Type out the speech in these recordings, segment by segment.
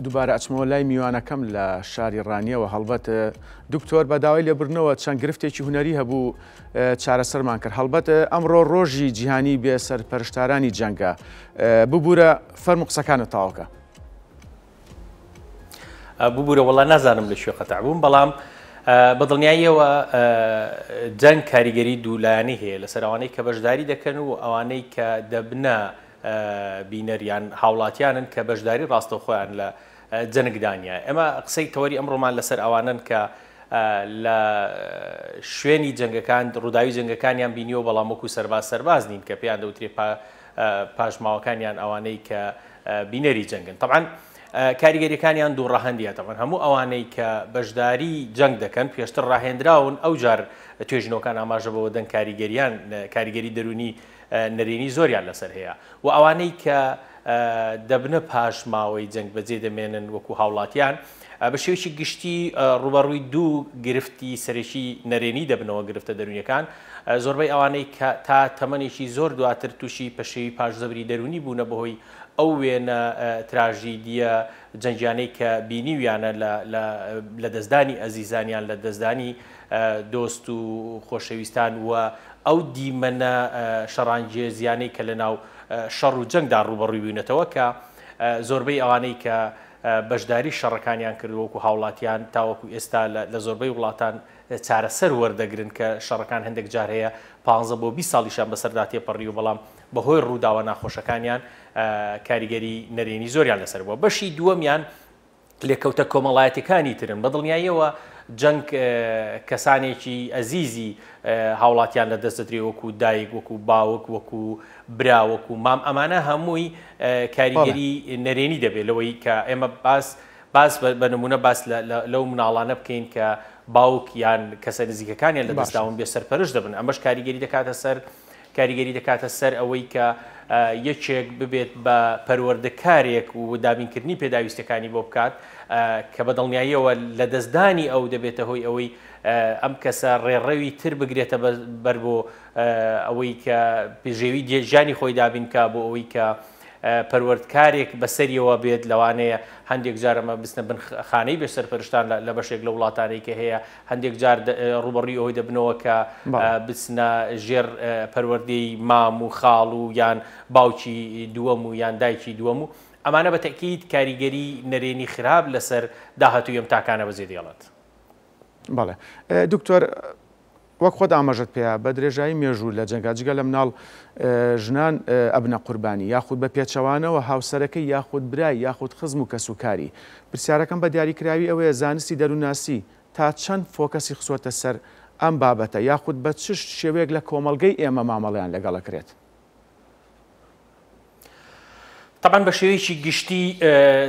دووبارە ئەچمەوە لای میوانەکەم لە شاری ڕانیەوە هەڵبەت دکتۆر بە داوای لێبرنەوە چەند گرفتێکی هوەری هەبوو چارەسەرمان کرد. هەڵبەت ئەمڕۆ ڕۆژی جیهانی بێسەر پەرشتارانی جەنگە. ببوورە فەرمو قسەکانت تاوەکە. ببوورە وەڵا نازانم لە شوێ قەتع بووم، بەڵام بەدڵنیاییەوە جەنگ کاریگەری دوولایانی هەیە لەسەر ئەوانەی کە بەشداری دەکەن و ئەوانەی کە دەبنە بینەریان هاوڵاتیانن کە بەشداری ڕاستەوخۆیان لە جەنگدانە. ئێمە قسەی تەوەری ئەمڕۆمان لەسەر ئەوانن کە لە شوێنی جەنگەکان ڕووداوی جەنگەکانیان بینیەوە، بەڵام وەکو سەرباز نین کە پێیان دەوترێت پاشماوەکانیان ئەوانەی کە بینەری جەنگن. طبعاً کاریگەریەکانیان دوو ڕاهەندیە. طبعاً هەموو ئەوانەی کە بەشداری جەنگ دەکەن پێشتر ڕاهێنراون، ئەو جار توێژنەوەکان ئاماژە بەوە دەن کاریگەری دەرونی نەرێنی زۆریان لەسەر هەیە و ئەوانەی کە دەبنە پاش ماوەی جەنگ بەجێ دەمێنن وەکو هاوڵاتیان بە شێوەیەکی گشتی ڕوبەڕووی دوو گرفتی سەرەکی نەرێنی دەبنەوە، گرفتە دەرونیەکان. زۆربەی ئەوانەی کە تا تەمەنێکی زۆر دواتر تووشی پەشێوی پاشزەبری دەرونی بوونە بەهۆی ئەو وێنە تراژیدیە جەنگیانەی کە بینیویانە لە دەستدانی ئەزیزانیان، لە دەستدانی دۆست و خۆشەویستان و ئەو دیمەنە شەڕانگێزیانەی کە لە ناو شەڕ و جەنگدا ڕوبەڕووی بوونەتەوە کە زۆربەی ئەوانەی کە بەشداری شەڕەکانیان کردووەکو هاوڵاتیان تاوەکو ئێستا لە زۆربەی وڵاتان چارەسەر وەردەگرن کە شەڕەکان هەندێک جار هەیە 15 بۆ 20 ساڵیشان بەسەردا تێپەڕی و بەڵام بەهۆی ڕووداوە ناخۆشەکانیان کاریگەری نەرێنی زۆریان لەسەر بووە. بەشی دووەمیان لێکەوتە کۆمەڵایەتەکانی ترن. بەدڵنیاییەوە جەنگ کەسانێکی ئەزیزی هاوڵاتیان لە دەست دەدرێ، وەکو دایک، وەکو باوک، وەکو برا، وەکو مام، ئەمانە هەمووی کاریگەری نەرێنی دەبێت. لەوەی کە ئێمە باس بە نمونە باس لەو مناڵانە بکەین کە باوک یان کەسە نزیکەکانیان لە دەستداون بێ سەرپەرش دەبن. ئەمەش کاریگەری دەکاتە سەر ئەوەی کە یەکێک ببێت بە پەروەردەکارێک و دابینکردنی پێداویستەکانی بۆ بکات کە بەدڵنیاییەوە لە دەستدانی ئەو دەبێتە هۆی ئەوەی ئەم کەسە ڕێڕەوی تر بگرێتە بەر بۆ ئەوەی کە پێژێوی ژیانی خۆی دابینکە بۆ ئەوەی کە پەروەردکارێک بەسەریەوە بێت. لەوانەیە هەندێک جار ئەمە بستنە بن خانەی بێ سەرپەرشتان لە بەشێک لە وڵاتانەی کە هەیە، هەندێک جار ڕوبەڕووی ئەوەی دەبنەوە کە بچنە ژێر پەروەردەی مام و خاڵ و یان باوکی دووەم و یان دایکی دووەم و ئەمانە بە تەکید کاریگەری نەرێنی خراپ لەسەر داهاتووی ئەم تاکانە بەجێ دێڵێت. بەڵێ دکتۆر، وەک خۆت ئاماژەت پێیا بە درێژایی مێژوو لە جەنگا جگە لە مناڵ ژنان ئەبنە قوربانی یاخود بە پێچەوانەوە هاوسەرەکەی یاخود برای یاخود خزم و کەسوکاری. پرسیارەکەم بە دیاریکراوی ئەوەیە زانستی دەرووناسی تا چەند فۆکەسی خسوەتە سەر ئەم بابەتە یاخود بە چ شێوەیەک لە کۆمەڵگەی ئێمە مامەڵەیان لەگەڵەکرێت؟ طبعاً بە شێوەیەکی گشتی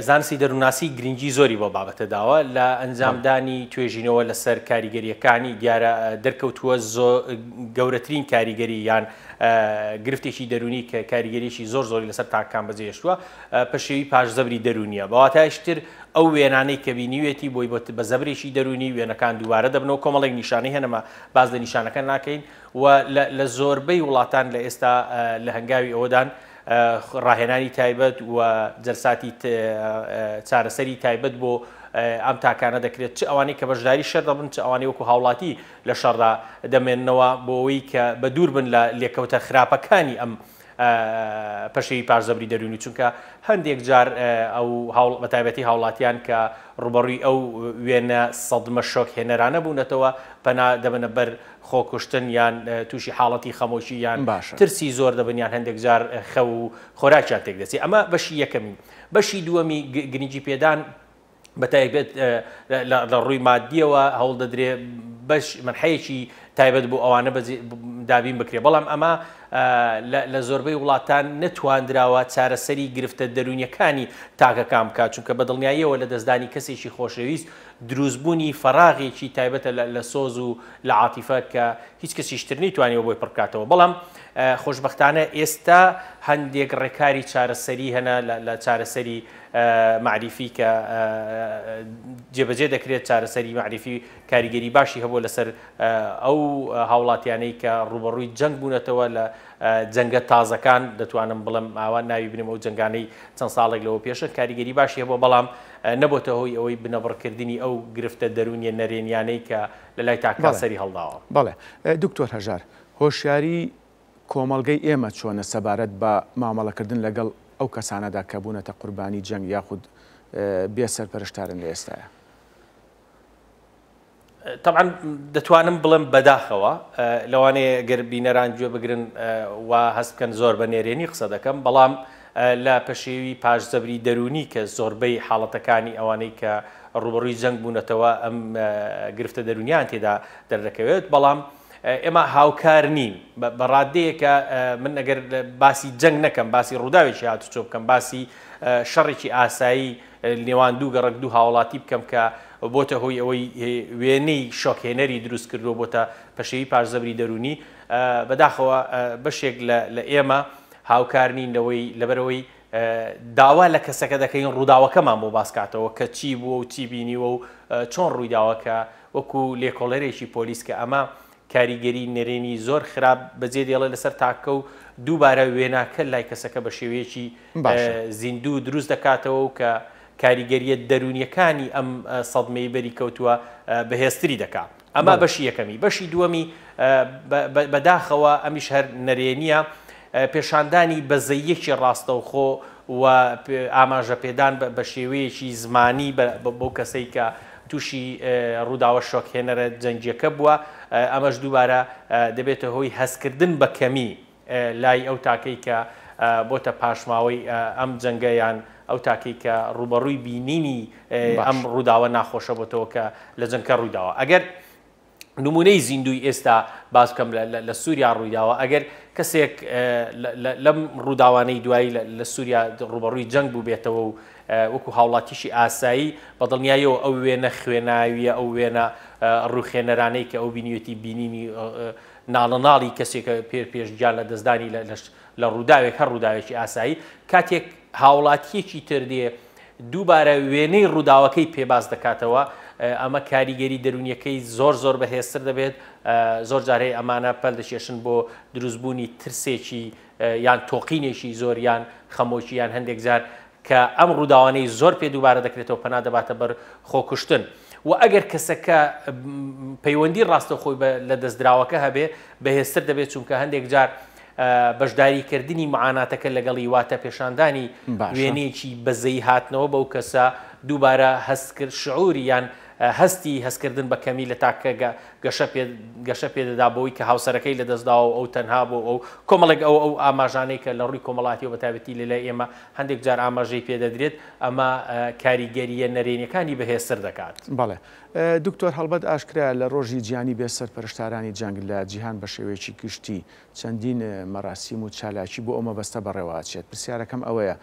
زانستی دەرووناسی گرنگی زۆری بۆ بابەتە داوە لە ئەنجامدانی توێژینەوە لەسەر کاریگەریەکانی. دیارە دەرکەوتووە گەورەترین کاریگەری یان گرفتێکی دەرونی کە کاریگەریشی زۆری لەسەر تاکان بەجێهێشتووە پەشێوی پاشزەبری دەرونیە. بەواتایشتر ئەو وێنانەی کە بینیوێتی بۆی بە زەبرێکی دەرونی وێنەکان دووبارە دەبنەوە کۆمەڵێک نیشانەی هەنەما باز لە نیشانەکە ناکەین و لە زۆربەی وڵاتان لە ئێستا لە هەنگاوی ئەوەدان ڕاهێنانی تایبەت و جەلساتی چارەسەری تایبەت بۆ ئەم تاکانە دەکرێت، چ ئەوانەی کە بەشداری شەر دەبن، چ ئەوانەی وەکو هاوڵاتی لە شەڕدا دەمێننەوە بۆ ئەوەی کە بە دوور بن لە لێکەوتە خراپەکانی ئەم پەشەی پاشزەبری دەرونی. چونکە هەندێک جار ئەو بەتایبەتی هاوڵاتیان کە ڕوبەڕووی ئەو وێنە سەدمە شۆک هێنەرانە بوونەتەوە پەنا دەبنە بەر خۆکوشتن یان تووشی حاڵەتی خەمۆشی یان ترسی زۆر دەبنیان هەندێک جار خەو و خۆراکیان تێک دەچێت. ئەمە بەشی یەکەمی. بەشی دووەمی گرنگی پێدان بەتایبێت لە ڕووی مادیەوە هەوڵ دەدرێ بەش منحەیەکی تایبەت بۆ ئەوانە دابین بکرێ، بەڵام ئەمە لە زۆربەی وڵاتان نەتواندراوە چارەسەری گرفتە دەرونیەکانی تاکەکان بکات، چونکە بەدڵنیاییەوە لە دەستدانی کەسێکی خۆشەویست دروستبوونی فەراغێکی تایبەتە لە سۆز و لە عاتیفە کە هیچ کەسیشتر نەیتوانێەوە بۆی پڕکاتەوە. بەڵام خۆشببختانە ئێستا هەندێک ڕێکاری چارەسەری هەنا لە چارەسەری معریفی کە جێبەجێ دەکرێت چارەسەری معریفی کاریگەری باشی هەبوو لەسەر ئەو هاوڵاتیانەی کە ڕوبەڕووی جەنگ بوونەتەوە لە جەنگە تازەکان دەتوانم بڵم ئاوان ناوی بنم ئەو جنگانەی چەند ساڵێک لەوە پێشە کاریگەری باشی هەبوو بەڵام نەبووتە هۆی ئەوەی بنەبڕکردنی ئەو گرفتە دەرونیە نەرێنیانەی کە لە لای تاکاسەری هەڵداوە. بەڵێ دکتۆر هەژار هۆشیاری کۆمەڵگەی ئێمە چۆنە سەبارەت بە مامەڵەکردن لەگەڵ ئەو کەسانەدا کە بوونەتە قوربانی جەنگ یاخود بێ سەرپەرشتارن لە ئێستاە؟ طبعا دەتوانم بڵم بەداخەوە لەوانەیە گەر بینەران گوێ بگرن و هەست بکەن زۆر بە نێرێنی قسە دەکەم بەڵام لە پەشێوی پاشزەبری دەرونی کە زۆربەی حاڵەتەکانی ئەوانەی کە ڕوبەڕووی جەنگ بوونەتەوە ئەم گرفتە دەرونیان تێدا دەردەکەوێت بەڵام ئێمە هاوکار نین بەڕادەیەکە من ئەگەر باسی جەنگ نەکەم باسی ڕووداوێکی هاتوچۆ بکەم باسی شەڕێکی ئاسایی نێوان دوو گەڕک دوو هاوڵاتی بکەم کە بۆتە هۆی ئەوەی وێنەی شۆکهێنەری دروست کردو بۆتە پەشێوی پاشزەبری دەرونی بەداخەوە بەشێک لە ئێمە هاوکار نینەوەی لەبەرەوەی داوا لە کەسەکە دەکەین ڕووداوەکەمان بۆ باسکاتەوە کە چی بووە و چی بینیوە و چۆن ڕوویداوەکە وەکو لێکۆڵەرێکی پۆلیس کە ئەمە کاریگەری نێرێنی زۆر خراپ بەجێ دێڵێ لەسەر تاکە و دووبارە وێناکە لای کەسەکە بە شێوەیەکی زیندوو دروست دەکاتەوە و کە کاریگەریە دەرونیەکانی ئەم سەدمەی بەری کەوتووە بەهێزتری دەکات. ئەمە بەشی یەکەمی. بەشی دووەمی بەداخەوە ئەمیش هەر نەرێنیە پێشاندانی بەزەیەکی ڕاستەوخۆ و ئاماژە پێدان بە شێوەیەکی زمانی بۆ کەسەی کە تووشی ڕووداوە شۆکهێنەرە جەنگیەکە بووە ئەمەش دووبارە دەبێتە هۆی هەستکردن بە کەمی لای ئەو تاکەی کە بۆتە پاشماوەی ئەم جەنگەیان ئەو تاکەی کە ڕوبەڕووی بینینی ئەم ڕووداوە ناخۆشە بۆتەوە کە لە جەنگەکە ڕوویداوە. ئەگەر نمونەی زیندوی ئێستا باس بکەم لە سووریا ڕوویداوە ئەگەر کەسێک لەم ڕووداوانەی دوایی لە سووریا ڕوبەڕووی جەنگ بوو بێتەوە و وەکو هاوڵاتیشی ئاسایی بەدڵنیایەوە ئەو وێنە خوێناویە ئەو وێنە ڕووخێنەرانەی کە ئەو بینیوەتی بینینی ناڵەناڵی کەسێکە پێشگیان لە دەستدانی لە ڕووداوێک هەر ڕووداوێکی ئاسایی کاتێک هاوڵاتیەکی تردێ دووبارە وێنەی ڕووداوەکەی پێباز دەکاتەوە ئەمە کاریگەری دەرونیەکەی زۆر بەهێزتر دەبێت زۆر جارەی ئەمانە پەل دەشێشن بۆ دروستبوونی ترسێکی یان تۆقینێکی زۆر یان خەمۆکی یان هەندێک جار کە ئەم ڕووداوانەی زۆر پێ دووبارە دەکرێتەوە پەنا دەباتە بەر خۆکوشتن و ئەگەر کەسەکە پەیوەندی ڕاستەخۆی لە دەستدراوەکە هەبێ بەهێزتر دەبێت چونکە هەندێک جار بەشداریکردنی معاناتەکە لەگەڵی واتە پێشاندانی وێنەیەکی بەزەی هاتنەوە بەو کەسە دووبارە هەستکرد شعوری یان هەستی هەستکردن بە کەمی لە تاکە گەشە پێدەدا بەوەی کە هاوسەرەکەی لە دەستداوە ئەو تەنها بۆ ئەو کۆمەڵێک ئەو ئاماژانەی کە لە ڕووی کۆمەڵاتیەوە بەتابەتی لەلای ئێمە هەندێک جار ئاماژەی پێدەدرێت ئەمە کاریگەریە نەرێنیەکانی بەهێزتر دەکات. بەڵێ دکتۆر هەڵبەت ئاشکرا لە ڕۆژی گیانی بێسەرپەرشتارانی جەنگ لە جیهان بە شێوەیەکی گشتی چەندین مەراسیم و چالاکی بۆ ئەمە بەستە بەڕێوەچێت پرسیارەکەم ئەوەیە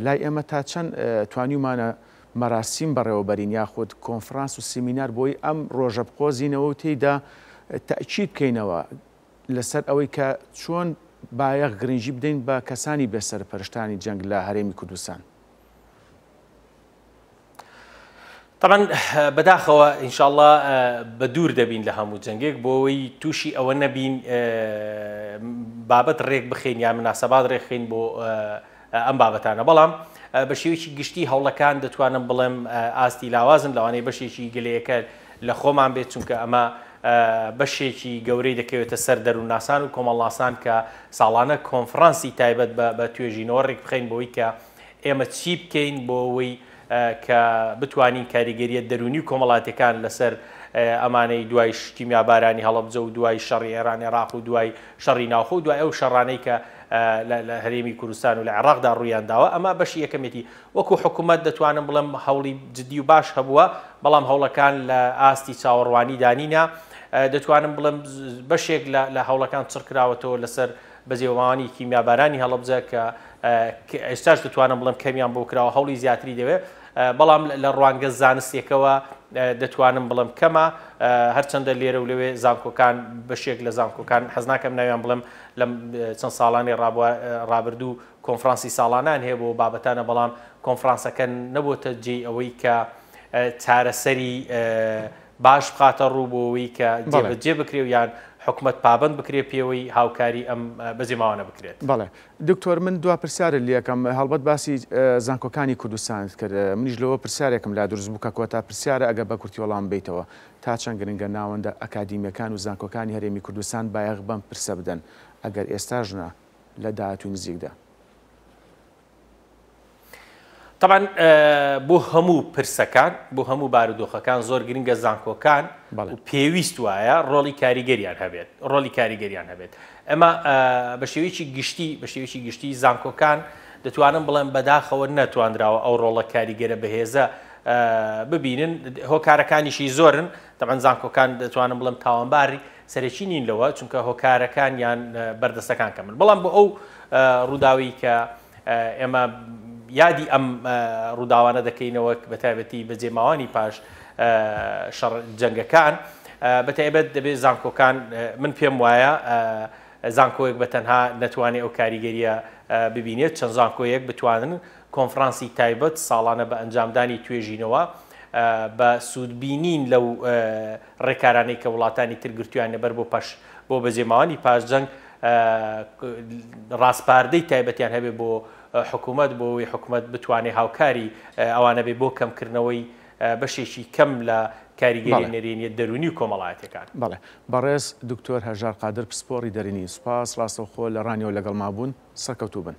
لای ئێمە تا چەند توانیمانە مەراسیم بەڕێوەبەرین یاخود کۆنفرانس و سیمینار بۆی ئەم ڕۆژە بقۆزینەوە و تێیدا تەئکید بکەینەوە لەسەر ئەوەی کە چۆن بایەخ گرنگی بدەین بە کەسانی بێسەرپەرشتانی جەنگ لە هەرێمی کوردستان. طبعا بەداخەوە ئینشاءڵڵا بە دوور دەبین لە هەموو جەنگێک بۆ ئەوەی تووشی ئەوە نەبین بابەت ڕێک بخەین یا مناسەبات ڕێکخین بۆ ئەم بابەتانە بەڵام بە شێوەیەکی گشتی هەوڵەکان دەتوانم بڵێم ئاستی لاوازن لەوانەیە بەشێکی گلەیەکە لە خۆمان بێت چونکە ئەمە بەشێکی گەورەی دەکەوێتە سەر دەروونناسان و کۆمەڵناسان کە ساڵانە کۆنفرانسی تایبەت بە توێژینەوە ڕێک بخەین بۆی کە ئێمە چی بکەین بۆ ئەوەی کە بتوانین کاریگەریە دەرونی و کۆمەڵاتەکان لەسەر ئەمانەی دوای شتیمیا بارانی هەڵەبجە و دوای شەڕی ئێران عێراق و دوای شەڕی ناوخۆ و دوای ئەو شەڕانەی کە لە هەرێمی کوردستان و لە عێراقدا ڕوویانداوە ئەمە بەشی یەکەمێتی وەکو حکوومەت دەتوانم بڵێم هەوڵی جددی و باش هەبووە بەڵام هەوڵەکان لە ئاستی چاوەڕوانی دانینا دەتوانم بڵێم بەشێک لە هەوڵەکان چڕکراوەتەوە لەسەر بەجێوانی کیمیابارانی هەڵەبجە کە ئێستاش دەتوانم بڵێم کەمیان بۆ کراوە هەوڵی زیاتری دەوێت بەڵام لە ڕوانگە زانستیەکەوە دەتوانم بڵم کەمە هەرچەندە لێرە و لەوێ زانکۆکان بەشێک لە زانکۆکان حەز ناکەم ناویان بڵم لە چەند ساڵانی ڕابردوو کۆنفرانسی ساڵانان هەیە بۆ بابەتانە بەڵام کۆنفرانسەکە نەبووتە جێی ئەوەی کە چارەسەری باش بخاتە ڕوو بۆەوەی کە جێبەجێ بکرێ و یان حکومت پابند بکرێ پێوەی هاوکاری ئەم بەجێماوانە بکرێت. بەڵێ دکتۆر من دوا پرسیارە لەکەم هەڵبەت باسی زانکۆکانی کوردستان کرد منیش لەوە پرسیارێکم لا دروست بوو کە کۆتا پرسیارە ئەگە بە کورتی وەڵام بیتەوە تا چەند گرنگە ناوەندە ئەکادیمیەکان و زانکۆکانی هەرێمی کوردستان بایەغ بەم پرسە بدەن ئەگەر ئێستاژنا لە داهاتووی نزیکدا. طبعا بۆ هەموو پرسەکان بۆ هەموو بارودۆخەکان زۆر گرنگە زانکۆکان و پێویست وایە ڕۆڵی کاریگەریان هەبێت ڕۆڵی کاریگەریان هەبێت ئەمە بە شێوەیەکی گشتی زانکۆکان دەتوانن بڵێن بەداخەوە نەتواندراوە ئەو ڕۆڵە کاریگەرە بەهێزە ببینن هۆکارەکانیشی زۆرن طبعا زانکۆکان دەتوانن بڵێم تاوانباری سەرەکی نین لەوە چونکە هۆکارەکان یان بەردەستەکان کەمن بەڵام بۆ ئەو ڕووداوی کە ئێمە یادی ئەم ڕووداوانە دەکەینەوە بە تایبەتی بەجێماوانی پاش جەنگەکان بە تایبەت دەبێت زانکۆکان من پێم وایە زانکۆیەک بە تەنها نەتوانێت ئەو کاریگەریە ببینێت چەند زانکۆیەک بتوانن کۆنفرانسی تایبەت ساڵانە بە ئەنجامدانی توێژینەوە بە سوودبینین لەو ڕێکارانەی کە وڵاتانی ترگرتویان لەبەر بۆ بەجێماوانی پاشجەنگ ڕاستپاردەی تایبەتیان هەبێت بۆ حکوومەت بۆەوەی حکوومەت بتوانێت هاوکاری ئەوانە بێ بۆ کەمکردنەوەی بەشێکی کەم لە کاریگەری نەرێنیە دەرونی و کۆمەڵایەتەکان. بەڵێ بەڕێز دکتۆر هەژار قادر پسپۆڕی دەرینی سوپاس ڕاستەوخۆ لە ڕانیەوە لەگەڵ مابوون سەرکەوتوو بن.